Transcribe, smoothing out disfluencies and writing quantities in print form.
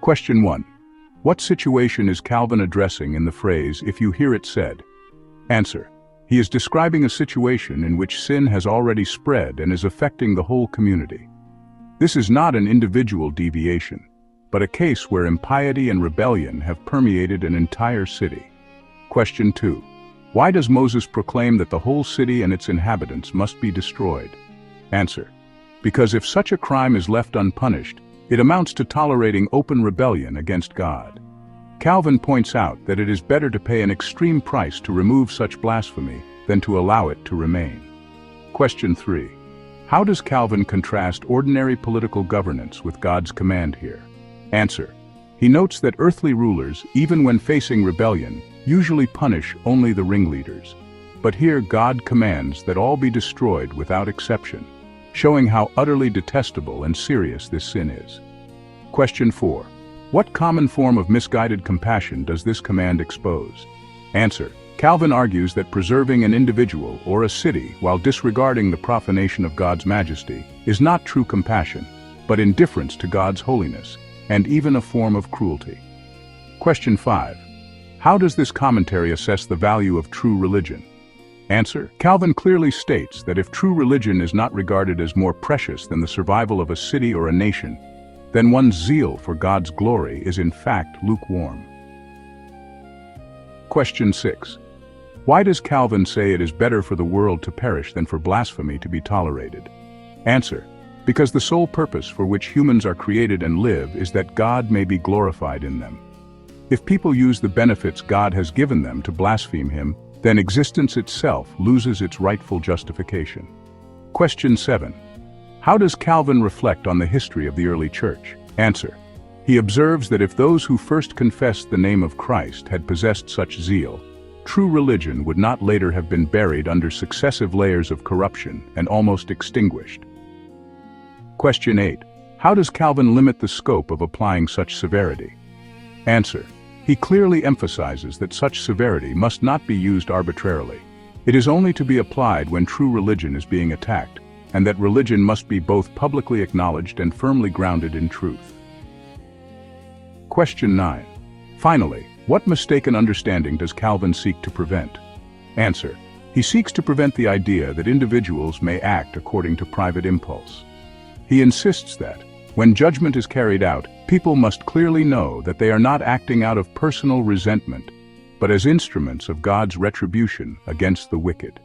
Question 1. What situation is Calvin addressing in the phrase, "if you hear it said"? Answer. He is describing a situation in which sin has already spread and is affecting the whole community. This is not an individual deviation, but a case where impiety and rebellion have permeated an entire city. Question 2. Why does Moses proclaim that the whole city and its inhabitants must be destroyed? Answer. Because if such a crime is left unpunished, it amounts to tolerating open rebellion against God. Calvin points out that it is better to pay an extreme price to remove such blasphemy than to allow it to remain. Question 3. How does Calvin contrast ordinary political governance with God's command here? Answer. He notes that earthly rulers, even when facing rebellion, usually punish only the ringleaders. But here God commands that all be destroyed without exception, showing how utterly detestable and serious this sin is. Question 4. What common form of misguided compassion does this command expose? Answer. Calvin argues that preserving an individual or a city while disregarding the profanation of God's majesty is not true compassion, but indifference to God's holiness, and even a form of cruelty. Question 5. How does this commentary assess the value of true religion? Answer. Calvin clearly states that if true religion is not regarded as more precious than the survival of a city or a nation, then one's zeal for God's glory is in fact lukewarm. Question 6. Why does Calvin say it is better for the world to perish than for blasphemy to be tolerated? Answer. Because the sole purpose for which humans are created and live is that God may be glorified in them. If people use the benefits God has given them to blaspheme Him, then existence itself loses its rightful justification. Question 7. How does Calvin reflect on the history of the early church? Answer. He observes that if those who first confessed the name of Christ had possessed such zeal, true religion would not later have been buried under successive layers of corruption and almost extinguished. Question 8. How does Calvin limit the scope of applying such severity? Answer. He clearly emphasizes that such severity must not be used arbitrarily. It is only to be applied when true religion is being attacked, and that religion must be both publicly acknowledged and firmly grounded in truth. Question 9. Finally, what mistaken understanding does Calvin seek to prevent? Answer. He seeks to prevent the idea that individuals may act according to private impulse. He insists that, when judgment is carried out, people must clearly know that they are not acting out of personal resentment, but as instruments of God's retribution against the wicked.